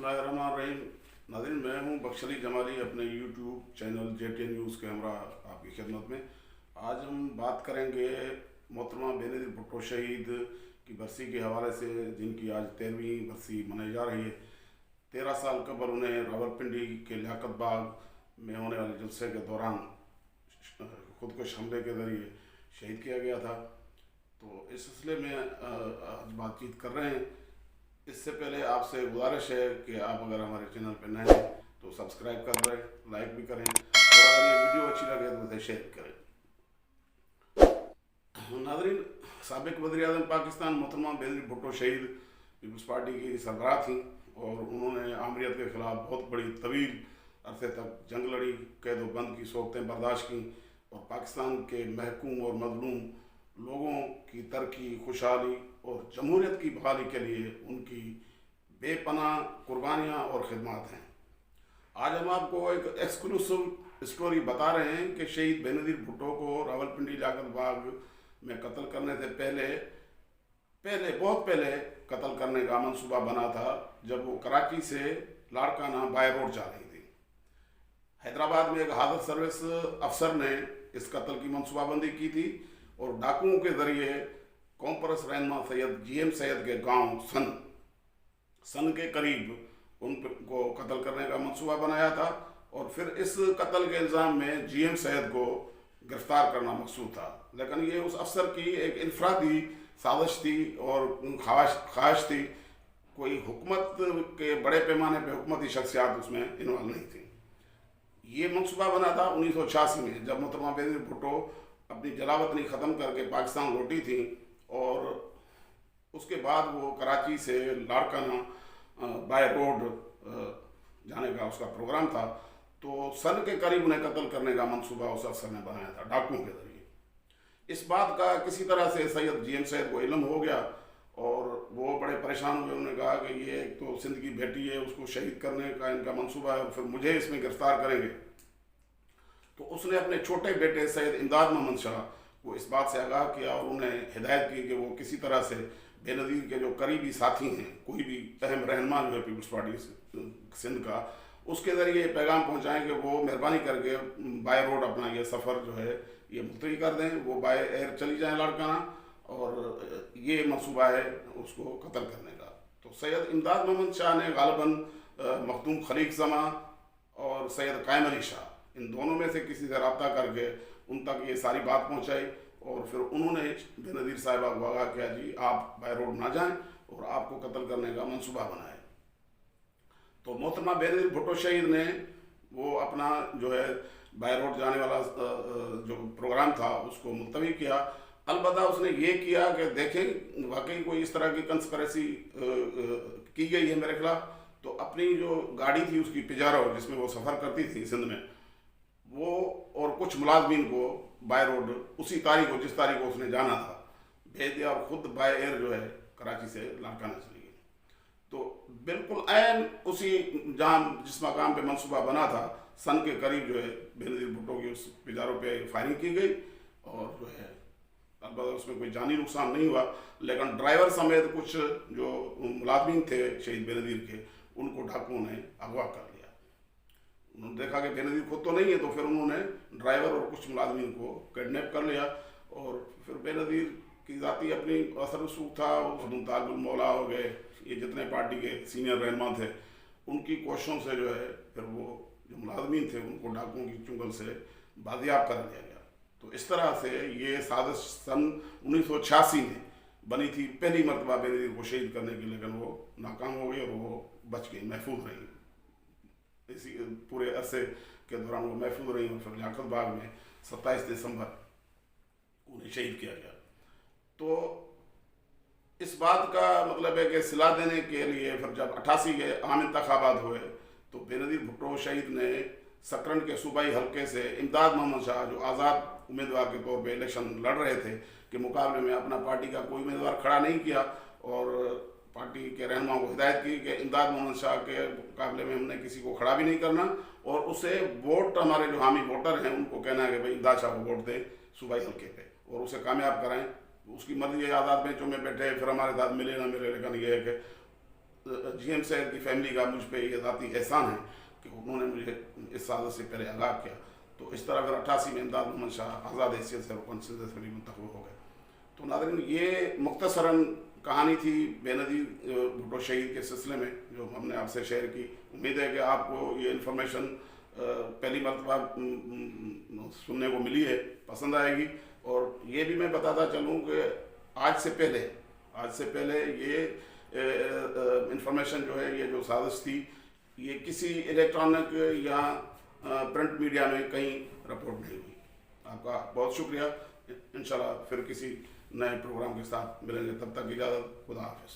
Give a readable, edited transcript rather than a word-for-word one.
बिस्मिल्लाहिर्रहमानिर्रहीम। नाज़रीन, मैं हूँ बख्श अली जमाली, अपने यूट्यूब चैनल JT न्यूज़ के हमरा आपकी खिदमत में। आज हम बात करेंगे मोहतरमा बेनज़ीर भुट्टो शहीद की बरसी के हवाले से, जिनकी आज 13वीं बरसी मनाई जा रही है। 13 साल कबल उन्हें रावलपिंडी के लियाकत बाग में होने वाले जलसे के दौरान खुदकुश हमले के ज़रिए शहीद किया गया था। तो इस सिलसिले में आज बातचीत कर रहे हैं। इससे पहले आपसे गुजारिश है कि आप अगर हमारे चैनल पर नए हैं तो सब्सक्राइब कर दें, लाइक भी करें, और अगर ये वीडियो अच्छी लगे तो उसे शेयर करें। नाज़रीन, साबिक वज़ीर-ए-आज़म पाकिस्तान मोहतरमा बेनज़ीर भुट्टो शहीद पीपल्स पार्टी की सरबराह थी और उन्होंने आमरीत के ख़िलाफ़ बहुत बड़ी तवील अरसे तक जंग लड़ी, कैद व बंद की सोबतें बर्दाश्त की और पाकिस्तान के महकूम और मजलूम लोगों की तरक्की, खुशहाली और जमहूरियत की बहाली के लिए उनकी बेपनाह कुर्बानियाँ और खिदमत हैं। आज हम आपको एक एक्सक्लूसिव स्टोरी बता रहे हैं कि शहीद बेनज़ीर भुट्टो को रावलपिंडी लियाकत बाग में कत्ल करने से बहुत पहले कत्ल करने का मंसूबा बना था, जब वो कराची से लाड़काना बाय रोड जा रही थी। हैदराबाद में एक हादर सर्विस अफसर ने इस कत्ल की मंसूबाबंदी की थी और डाकुओं के ज़रिए कॉम्परस रहनमा सैयद GM सैयद के गांव सन के करीब उनको कत्ल करने का मंसूबा बनाया था और फिर इस कत्ल के इल्ज़ाम में GM सैयद को गिरफ्तार करना मकसूद था। लेकिन ये उस अफसर की एक इनफरादी साजिश थी और ख्वाहिश थी। कोई हुकूमत के बड़े पैमाने पर हुकूमती शख्सियात उसमें इन्वॉल्व नहीं थी। ये मंसूबा बना था 1986 में, जब मोहतरमा बेनज़ीर भुट्टो अपनी जलावतनी ख़त्म करके पाकिस्तान लौटी थी और उसके बाद वो कराची से लाड़काना बाय रोड जाने का उसका प्रोग्राम था। तो सन के करीब उन्हें कत्ल करने का मंसूबा उस अफसर ने बनाया था डाकुओं के ज़रिए। इस बात का किसी तरह से सैयद GM सैयद को इल्म हो गया और वो बड़े परेशान हुए। उन्होंने कहा कि ये एक तो सिंध की बेटी है, उसको शहीद करने का इनका मंसूबा है और फिर मुझे इसमें गिरफ्तार करेंगे। तो उसने अपने छोटे बेटे सैयद इमदाद मोहम्मद शाह को इस बात से आगाह किया और उन्हें हिदायत की कि वो किसी तरह से बेनज़ीर के जो करीबी साथी हैं, कोई भी अहम रहनुमा जो है पीपल्स पार्टी सिंध का, उसके ज़रिए पैगाम पहुंचाएं कि वो मेहरबानी करके बाय रोड अपना ये सफ़र जो है ये मुलतवी कर दें, वो बाय एयर चली जाएँ लाड़काना, और ये मंसूबा है उसको कत्ल करने का। तो सैयद इमदाद मोहम्मद शाह ने गालिबन मखदूम खलीक जमा और सैयद कायम अली शाह, इन दोनों में से किसी से रब्ता करके उन तक ये सारी बात पहुंचाई और फिर उन्होंने बेनज़ीर साहिबा को आगाह किया, जी आप बाय रोड ना जाएं और आपको कत्ल करने का मंसूबा बनाए। तो मोहतरमा बेनज़ीर भुट्टो शहीद ने वो अपना जो है बाय रोड जाने वाला जो प्रोग्राम था उसको मुलतवी किया। अलबत्ता उसने ये किया कि देखें वाकई कोई इस तरह की कंस्पिरेसी की गई है मेरे खिलाफ। तो अपनी जो गाड़ी थी उसकी पिजारो, जिसमें वो सफ़र करती थी सिंध में, वो और कुछ मुलाजमीन को बाय रोड उसी तारीख को, जिस तारीख को उसने जाना था, भेज दिया और ख़ुद बाय एयर जो है कराची से लाड़काना चली गई। तो बिल्कुल ऐन उसी जहाँ जिस मकाम पे मंसूबा बना था सन के करीब जो है बेनज़ीर भुट्टो की उस पिजारों पे फायरिंग की गई और जो है अलबत्ता उसमें कोई जानी नुकसान नहीं हुआ, लेकिन ड्राइवर समेत कुछ जो मुलाजमीन थे शहीद बेनज़ीर के, उनको डाकुओं ने अगवा कर लिया। उन्होंने देखा कि बेनज़ीर खुद तो नहीं है, तो फिर उन्होंने ड्राइवर और कुछ मुलाजमीन को किडनैप कर लिया और फिर बेनज़ीर की ज़ाती अपनी असर रसूख था, ताजुल मौला हो गए, ये जितने पार्टी के सीनियर रहनुमा थे, उनकी कोशिशों से जो है फिर वो जो मुलाजमीन थे उनको डाकुओं की चुंगल से बाजियाब कर लिया गया। तो इस तरह से ये साजिश सन 1986 में बनी थी पहली मरतबा बेनज़ीर को शहीद करने की, लेकिन वो नाकाम हो गई और वो बच गई, महफूज रही। इसी पूरे अरसे के दौरान वो महफूज रही और फिर लियाकत बाग में 27 दिसंबर उन्हें शहीद किया गया। तो इस बात का मतलब है कि सिला देने के लिए फिर जब 88 के आम इंतखाबात हुए तो बेनज़ीर भुट्टो शहीद ने सकरन के सूबाई हल्के से इमदाद मोहम्मद शाह, जो आज़ाद उम्मीदवार के तौर पे इलेक्शन लड़ रहे थे, के मुकाबले में अपना पार्टी का कोई उम्मीदवार खड़ा नहीं किया और पार्टी के रहनुमाओं को हिदायत की कि इमदाद मोहम्मद शाह के मुकाबले में हमने किसी को खड़ा भी नहीं करना और उसे वोट, हमारे जो हामी वोटर हैं उनको कहना है कि भाई इमदाद शाह को वोट दें सूबाई हल्के पे और उसे कामयाब कराएं। उसकी मर्जी है, आज़ाद बेंचों में बैठे फिर हमारे साथ मिले ना मिले, लेकिन ये है कि GM साहब की फैमिली का मुझ पे ये ذاتی एहसान है कि उन्होंने मुझे इस साजिश से पहले आगाह किया। तो इस तरह फिर 88 में इमदाद मोहम्मद शाह आज़ाद हैसियत से रुकन सिंध मुंतखब हो गए। तो नाज़रीन, ये मुख्तसरन कहानी थी बेनज़ीर भुट्टो शहीद के सिलसिले में जो हमने आपसे शेयर की। उम्मीद है कि आपको ये इन्फॉर्मेशन पहली मरतबा सुनने को मिली है, पसंद आएगी। और ये भी मैं बताता चलूँ कि आज से पहले ये इंफॉर्मेशन जो है, ये जो साजिश थी, ये किसी इलेक्ट्रॉनिक या प्रिंट मीडिया में कहीं रिपोर्ट नहीं हुई। आपका बहुत शुक्रिया। इंशाल्लाह फिर किसी नए प्रोग्राम के साथ मिलेंगे, तब तक इजाज़त, खुदा हाफिज़।